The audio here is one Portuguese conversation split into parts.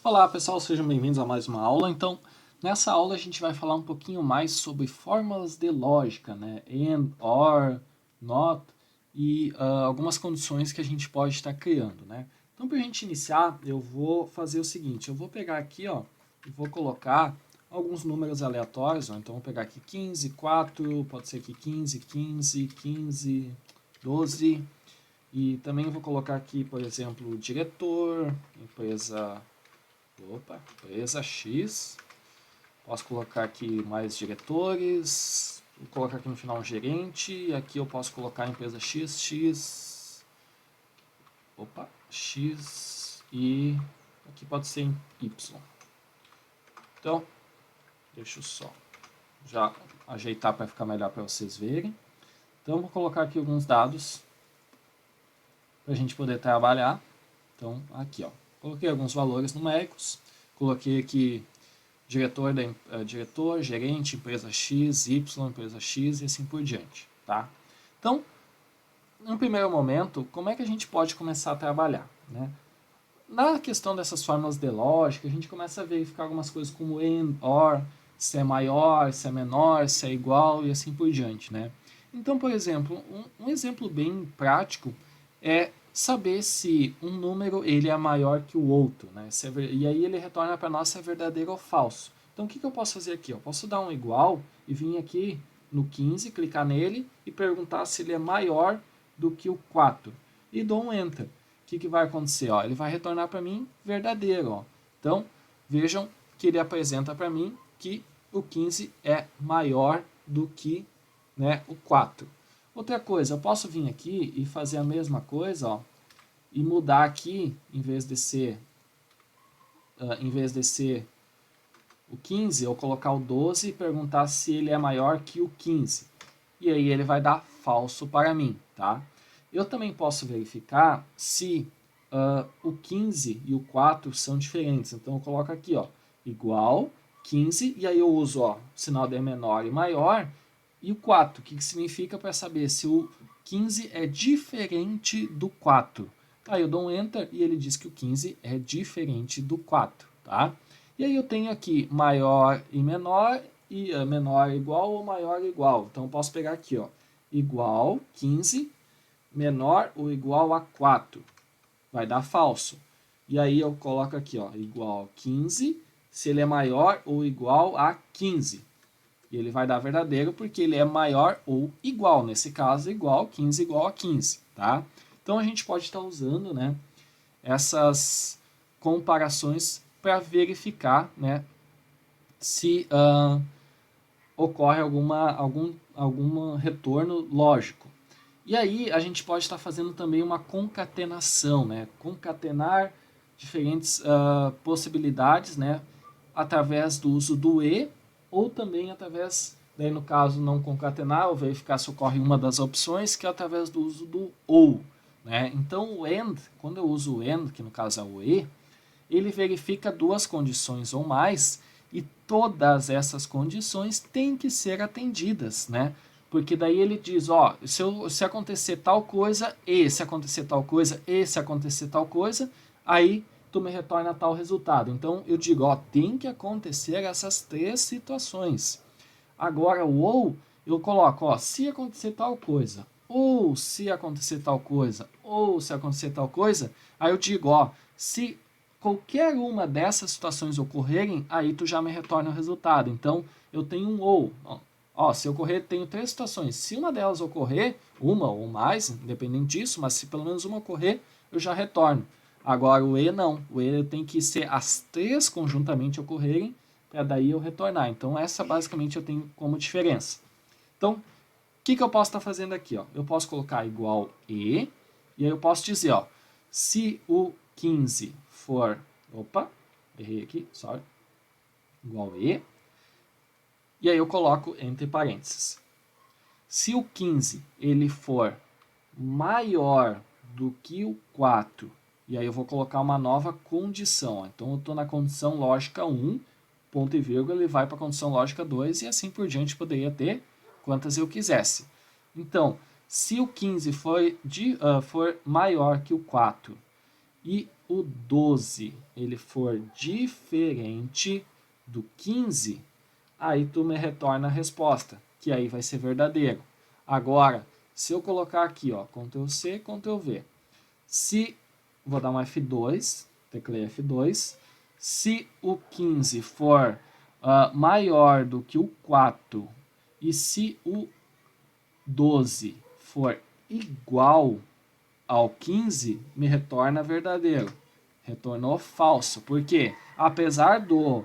Olá pessoal, sejam bem-vindos a mais uma aula. Então, nessa aula a gente vai falar um pouquinho mais sobre fórmulas de lógica, né? And, or, not e algumas condições que a gente pode estar criando, né? Então, para a gente iniciar, eu vou fazer o seguinte, eu vou pegar aqui, ó, e vou colocar alguns números aleatórios, ó. Então, vou pegar aqui 15, 4, pode ser aqui 15, 15, 15, 12, e também vou colocar aqui, por exemplo, diretor, empresa X. Posso colocar aqui mais diretores. Vou colocar aqui no final um gerente. E aqui eu posso colocar a empresa X. X. E aqui pode ser em Y. Então, deixa eu só já ajeitar para ficar melhor para vocês verem. Então, vou colocar aqui alguns dados para a gente poder trabalhar. Então, aqui, ó, coloquei alguns valores numéricos. Coloquei aqui diretor, gerente, empresa X, Y, empresa X e assim por diante, tá? Então, no primeiro momento, como é que a gente pode começar a trabalhar, né? Na questão dessas fórmulas de lógica, a gente começa a verificar algumas coisas como and, or, se é maior, se é menor, se é igual e assim por diante, né? Então, por exemplo, um exemplo bem prático é saber se um número ele é maior que o outro, né? E aí ele retorna para nós se é verdadeiro ou falso. Então, o que eu posso fazer aqui? Eu posso dar um igual e vir aqui no 15, clicar nele e perguntar se ele é maior do que o 4. E dou um Enter. O que vai acontecer? Ó, ele vai retornar para mim verdadeiro. Ó. Então, vejam que ele apresenta para mim que o 15 é maior do que, né, o 4. Outra coisa, eu posso vir aqui e fazer a mesma coisa, ó, e mudar aqui, em vez de ser o 15, eu colocar o 12 e perguntar se ele é maior que o 15. E aí ele vai dar falso para mim, tá? Eu também posso verificar se o 15 e o 4 são diferentes. Então eu coloco aqui, ó, igual 15, e aí eu uso, ó, o sinal de menor e maior, e o 4, o que significa para saber se o 15 é diferente do 4. Aí eu dou um Enter e ele diz que o 15 é diferente do 4, tá? E aí eu tenho aqui maior e menor, e menor igual ou maior igual. Então eu posso pegar aqui, ó, igual 15, menor ou igual a 4. Vai dar falso. E aí eu coloco aqui, ó, igual 15, se ele é maior ou igual a 15. E ele vai dar verdadeiro porque ele é maior ou igual. Nesse caso, igual 15 igual a 15, tá? Então a gente pode estar usando, né, essas comparações para verificar, né, se ocorre algum retorno lógico. E aí a gente pode estar fazendo também uma concatenação, né? Concatenar diferentes possibilidades, né? Através do uso do e, ou também através, daí no caso não concatenar, ou verificar se ocorre uma das opções, que é através do uso do ou. Né? Então o and, quando eu uso o and, que no caso é o e, ele verifica duas condições ou mais, e todas essas condições têm que ser atendidas, né? Porque daí ele diz, ó, se acontecer tal coisa, e se acontecer tal coisa, e se acontecer tal coisa, aí tu me retorna tal resultado. Então eu digo, ó, tem que acontecer essas três situações. Agora o ou, eu coloco, ó, se acontecer tal coisa, ou se acontecer tal coisa, ou se acontecer tal coisa, aí eu digo, ó, se qualquer uma dessas situações ocorrerem, aí tu já me retorna o resultado. Então, eu tenho um ou. Ó, se ocorrer, tenho três situações. Se uma delas ocorrer, uma ou mais, independente disso, mas se pelo menos uma ocorrer, eu já retorno. Agora, o e não. O e tem que ser as três conjuntamente ocorrerem, para daí eu retornar. Então, essa basicamente eu tenho como diferença. Então, o que eu posso estar fazendo aqui? Ó? Eu posso colocar igual e aí eu posso dizer, ó, se o 15 for, errei aqui, sorry, igual e aí eu coloco entre parênteses. Se o 15 ele for maior do que o 4, e aí eu vou colocar uma nova condição. Ó. Então eu estou na condição lógica 1, ponto e vírgula, ele vai para a condição lógica 2 e assim por diante poderia ter quantas eu quisesse. Então, se o 15 for maior que o 4 e o 12 ele for diferente do 15, aí tu me retorna a resposta, que aí vai ser verdadeiro. Agora, se eu colocar aqui, ó, Ctrl C, Ctrl V, se, vou dar um F2, teclei F2, se o 15 for maior do que o 4 e se o 12 for igual ao 15, me retorna verdadeiro. Retornou falso. Por quê? Apesar do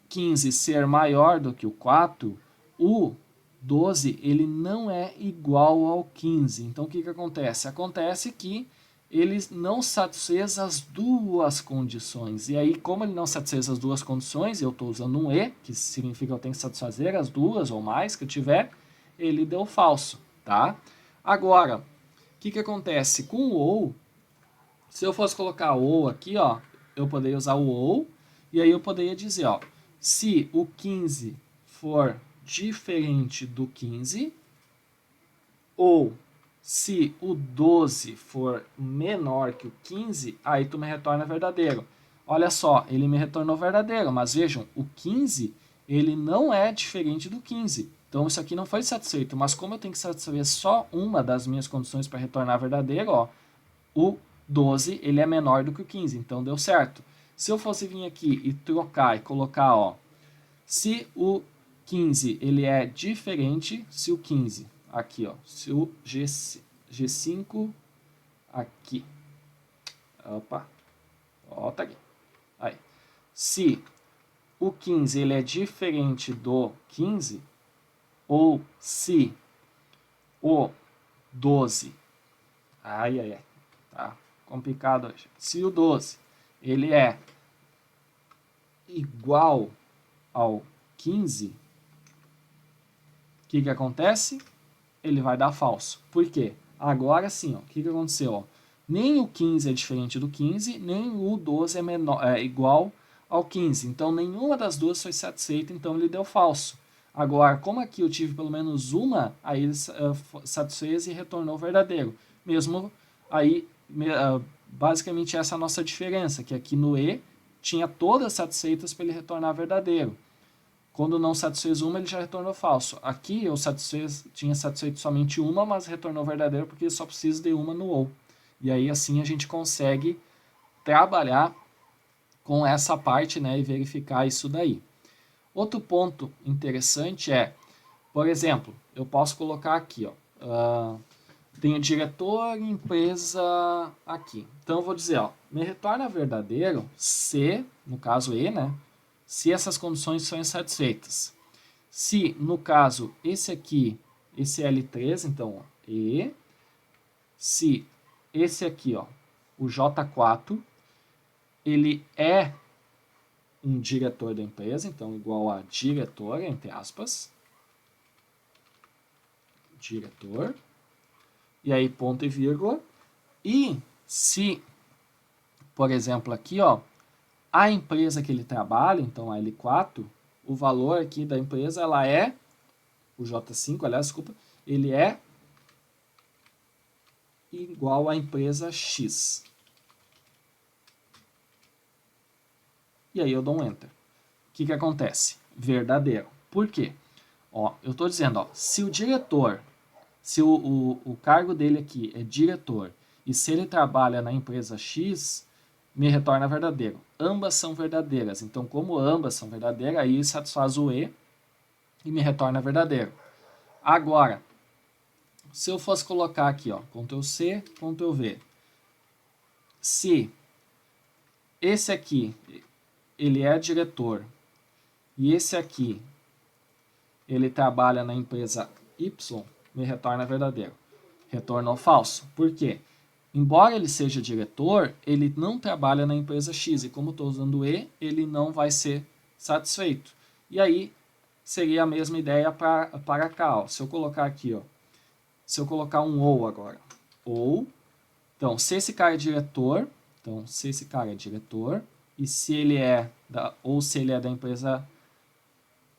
15 ser maior do que o 4, o 12 ele não é igual ao 15. Então, o que, que acontece? Acontece que ele não satisfez as duas condições. E aí, como ele não satisfez as duas condições, eu estou usando um E, que significa que eu tenho que satisfazer as duas ou mais que eu tiver, ele deu falso, tá? Agora, o que, que acontece? Com o OU, se eu fosse colocar OU aqui, ó, eu poderia usar o OU, e aí eu poderia dizer, ó, se o 15 for diferente do 15, ou se o 12 for menor que o 15, aí tu me retorna verdadeiro. Olha só, ele me retornou verdadeiro, mas vejam, o 15 ele não é diferente do 15. Então isso aqui não foi satisfeito, mas como eu tenho que satisfazer só uma das minhas condições para retornar verdadeiro, ó, o 12 ele é menor do que o 15, então deu certo. Se eu fosse vir aqui e trocar e colocar, ó, se o 15 ele é diferente, se o 15, aqui, ó, se o G5 aqui, opa, volta aqui, aí, se o 15 ele é diferente do 15, ou se o 12, tá complicado hoje, se o 12 ele é igual ao 15, o que acontece? Ele vai dar falso. Por quê? Agora sim, ó, o que aconteceu? Ó? Nem o 15 é diferente do 15, nem o 12 é igual ao 15. Então, nenhuma das duas foi satisfeita, então ele deu falso. Agora, como aqui eu tive pelo menos uma, aí ele satisfez e retornou verdadeiro. Mesmo aí, basicamente essa é a nossa diferença, que aqui no E tinha todas satisfeitas para ele retornar verdadeiro. Quando não satisfez uma, ele já retornou falso. Aqui eu tinha satisfeito somente uma, mas retornou verdadeiro porque só precisa de uma no OU. E aí assim a gente consegue trabalhar com essa parte, né, e verificar isso daí. Outro ponto interessante é, por exemplo, eu posso colocar aqui, ó, tenho diretor, empresa aqui. Então eu vou dizer, ó, me retorna verdadeiro se, no caso E, né, se essas condições são insatisfeitas. Se, no caso, esse aqui, esse L3, então, ó, E, se esse aqui, ó, o J4, ele é um diretor da empresa, então igual a diretor, entre aspas, diretor, e aí ponto e vírgula, e se, por exemplo, aqui, ó, a empresa que ele trabalha, então a L4, o valor aqui da empresa, ela é, o J5, aliás, desculpa, ele é igual à empresa X. E aí eu dou um Enter. O que acontece? Verdadeiro. Por quê? Ó, eu estou dizendo, ó, se o diretor, se o cargo dele aqui é diretor, e se ele trabalha na empresa X, me retorna verdadeiro. Ambas são verdadeiras. Então, como ambas são verdadeiras, aí satisfaz o E e me retorna verdadeiro. Agora, se eu fosse colocar aqui, ó, Ctrl C, Ctrl V, se esse aqui ele é diretor e esse aqui ele trabalha na empresa Y, me retorna verdadeiro. Retornou falso. Por quê? Embora ele seja diretor, ele não trabalha na empresa X, e como estou usando E, ele não vai ser satisfeito. E aí, seria a mesma ideia para cá. Ó. Se eu colocar aqui, ó, se eu colocar um OU agora, OU, então, se esse cara é diretor, então, se esse cara é diretor, e se ele é, ou se ele é da empresa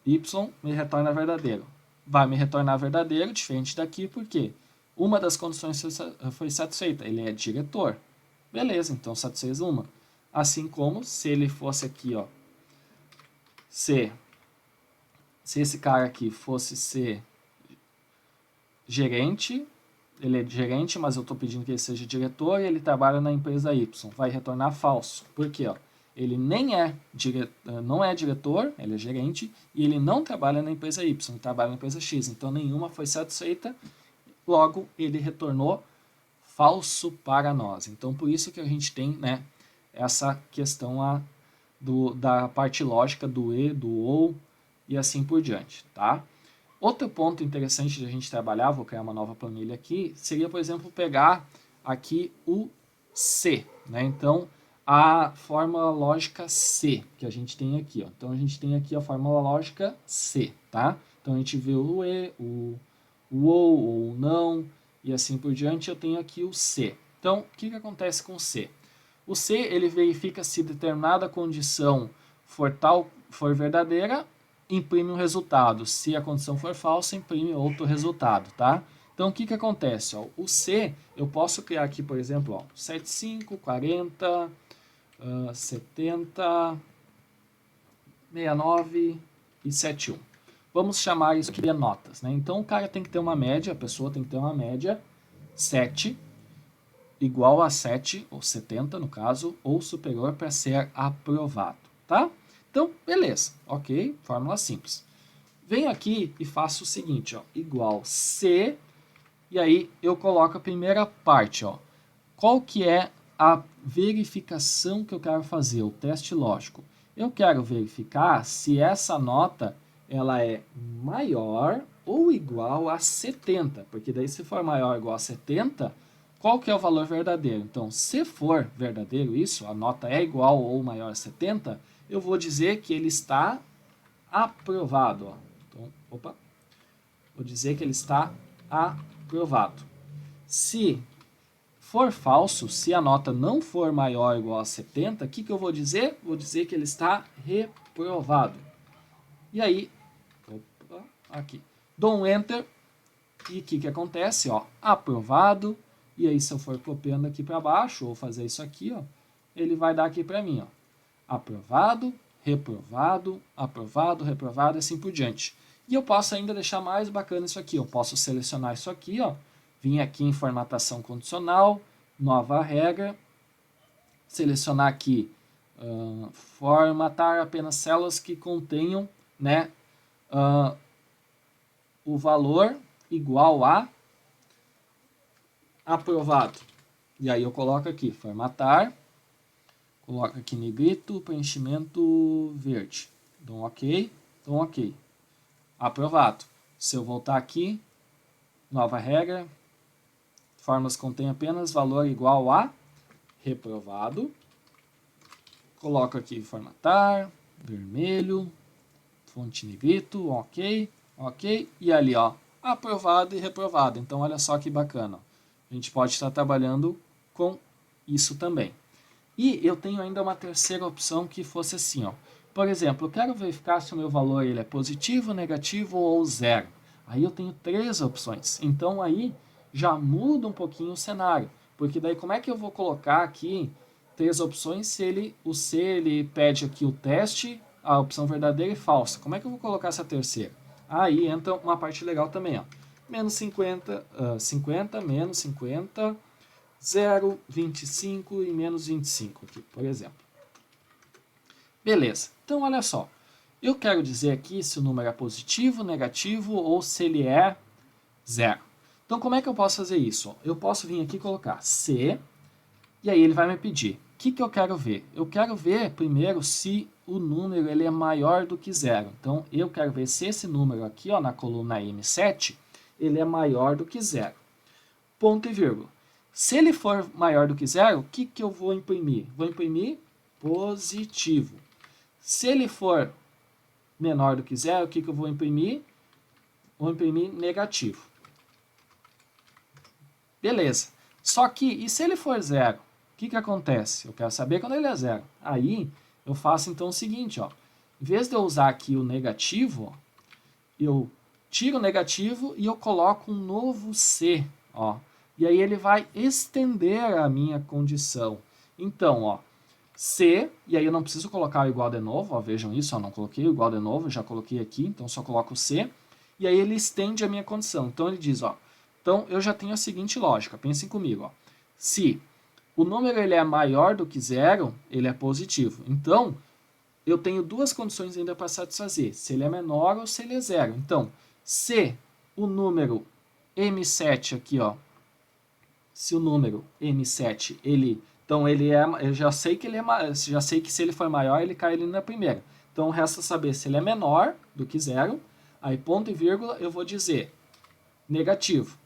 Y, me retorna verdadeiro. Vai me retornar verdadeiro, diferente daqui, porque uma das condições foi satisfeita, ele é diretor. beleza, então satisfez uma. Assim como se ele fosse aqui, ó, se esse cara aqui fosse ser gerente, ele é gerente, mas eu estou pedindo que ele seja diretor e ele trabalha na empresa Y, vai retornar falso. Por quê? Ó? Ele não é diretor, ele é gerente, e ele não trabalha na empresa Y, ele trabalha na empresa X. Então, nenhuma foi satisfeita, logo, ele retornou falso para nós. Então, por isso que a gente tem, né, essa questão lá da parte lógica do e, do ou, e assim por diante, tá? Outro ponto interessante de a gente trabalhar, vou criar uma nova planilha aqui, seria, por exemplo, pegar aqui o C, né? Então, a fórmula lógica C que a gente tem aqui, ó. Então, a gente tem aqui a fórmula lógica C, tá? Então, a gente vê o E, o ou não, e assim por diante, eu tenho aqui o C. Então, o que acontece com o C? O C, ele verifica se determinada condição for verdadeira, imprime um resultado. Se a condição for falsa, imprime outro resultado, tá? Então, o que acontece? Ó? O C, eu posso criar aqui, por exemplo, ó, 75, 40, 70, 69 e 71. Vamos chamar isso aqui de notas, né? Então, o cara tem que ter uma média, a pessoa tem que ter uma média 7, igual a 7, ou 70 no caso, ou superior para ser aprovado, tá? Então, beleza, ok, fórmula simples. Venho aqui e faço o seguinte, ó, igual C, e aí eu coloco a primeira parte, ó. Qual que é a verificação que eu quero fazer, o teste lógico? Eu quero verificar se essa nota ela é maior ou igual a 70, porque daí se for maior ou igual a 70, qual que é o valor verdadeiro? Então, se for verdadeiro isso, a nota é igual ou maior a 70, eu vou dizer que ele está aprovado. Ó. Então, vou dizer que ele está aprovado. Se for falso, se a nota não for maior ou igual a 70, o que eu vou dizer? Vou dizer que ele está reprovado. E aí, aqui, dou um Enter, e o que acontece? Ó, aprovado, e aí se eu for copiando aqui para baixo, ou fazer isso aqui, ó, ele vai dar aqui para mim, ó, aprovado, reprovado, aprovado, reprovado, e assim por diante. E eu posso ainda deixar mais bacana isso aqui, eu posso selecionar isso aqui, ó, vim aqui em formatação condicional, nova regra, selecionar aqui, formatar apenas células que contenham, né, o valor igual a aprovado. E aí eu coloco aqui, formatar, coloco aqui negrito, preenchimento verde. Dou um ok, aprovado. Se eu voltar aqui, nova regra, formas contém apenas valor igual a reprovado. Coloco aqui formatar, vermelho, fonte negrito, ok, e ali ó, aprovado e reprovado. Então olha só que bacana, a gente pode estar trabalhando com isso também. E eu tenho ainda uma terceira opção que fosse assim, ó. Por exemplo, eu quero verificar se o meu valor ele é positivo, negativo ou zero. Aí eu tenho 3 opções. Então aí já muda um pouquinho o cenário, porque daí como é que eu vou colocar aqui 3 opções se o C ele pede aqui o teste, a opção verdadeira e falsa? Como é que eu vou colocar essa terceira? Aí entra uma parte legal também, ó. Menos 50, 50, menos 50, 0, 25 e menos 25 aqui, por exemplo. Beleza, então olha só. Eu quero dizer aqui se o número é positivo, negativo ou se ele é zero. Então como é que eu posso fazer isso? Eu posso vir aqui e colocar C, e aí ele vai me pedir. O que eu quero ver? Eu quero ver primeiro se o número ele é maior do que zero. Então eu quero ver se esse número aqui, ó, na coluna M7, ele é maior do que zero. Ponto e vírgula. Se ele for maior do que zero, o que eu vou imprimir? Vou imprimir positivo. Se ele for menor do que zero, o que eu vou imprimir? Vou imprimir negativo. Beleza. Só que, e se ele for zero? O que acontece? Eu quero saber quando ele é zero. Aí, eu faço então o seguinte, ó. Em vez de eu usar aqui o negativo, ó, eu tiro o negativo e eu coloco um novo C, ó. E aí ele vai estender a minha condição. Então, ó, se, e aí eu não preciso colocar o igual de novo, ó, vejam isso, ó, não coloquei o igual de novo, já coloquei aqui, então só coloco o se, e aí ele estende a minha condição. Então ele diz, ó, então eu já tenho a seguinte lógica, pensem comigo, ó, se o número ele é maior do que zero, ele é positivo. Então, eu tenho duas condições ainda para satisfazer, se ele é menor ou se ele é zero. Então, se o número M7 aqui, ó, se o número M7, então eu já sei que já sei que se ele for maior, ele cai ali na primeira. Então resta saber se ele é menor do que zero, aí ponto e vírgula eu vou dizer negativo.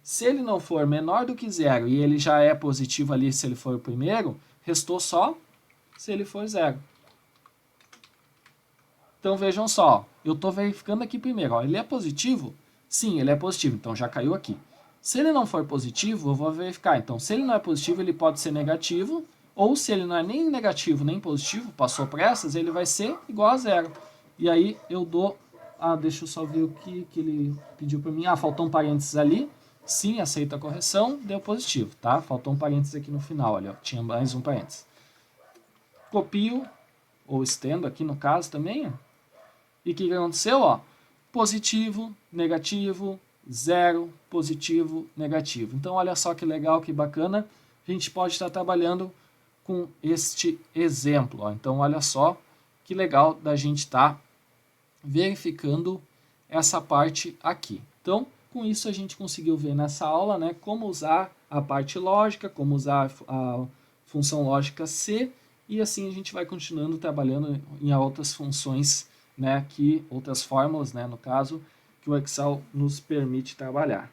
Se ele não for menor do que zero e ele já é positivo ali se ele for o primeiro, restou só se ele for zero. Então vejam só, eu estou verificando aqui primeiro, ó, ele é positivo? Sim, ele é positivo, então já caiu aqui. Se ele não for positivo, eu vou verificar. Então, se ele não é positivo, ele pode ser negativo, ou se ele não é nem negativo nem positivo, passou por essas, ele vai ser igual a zero. E aí eu dou, deixa eu só ver o que ele pediu para mim. Faltou um parênteses ali. Sim, aceita a correção, deu positivo, tá? Faltou um parênteses aqui no final, olha, tinha mais um parênteses. Copio, ou estendo aqui no caso também, ó. E o que aconteceu? Ó? Positivo, negativo, zero, positivo, negativo. Então, olha só que legal, que bacana. A gente pode estar trabalhando com este exemplo. Ó. Então, olha só que legal da gente estar verificando essa parte aqui. Então, com isso a gente conseguiu ver nessa aula, né, como usar a parte lógica, como usar a função lógica C, e assim a gente vai continuando trabalhando em outras funções, né, outras fórmulas, né, no caso, que o Excel nos permite trabalhar.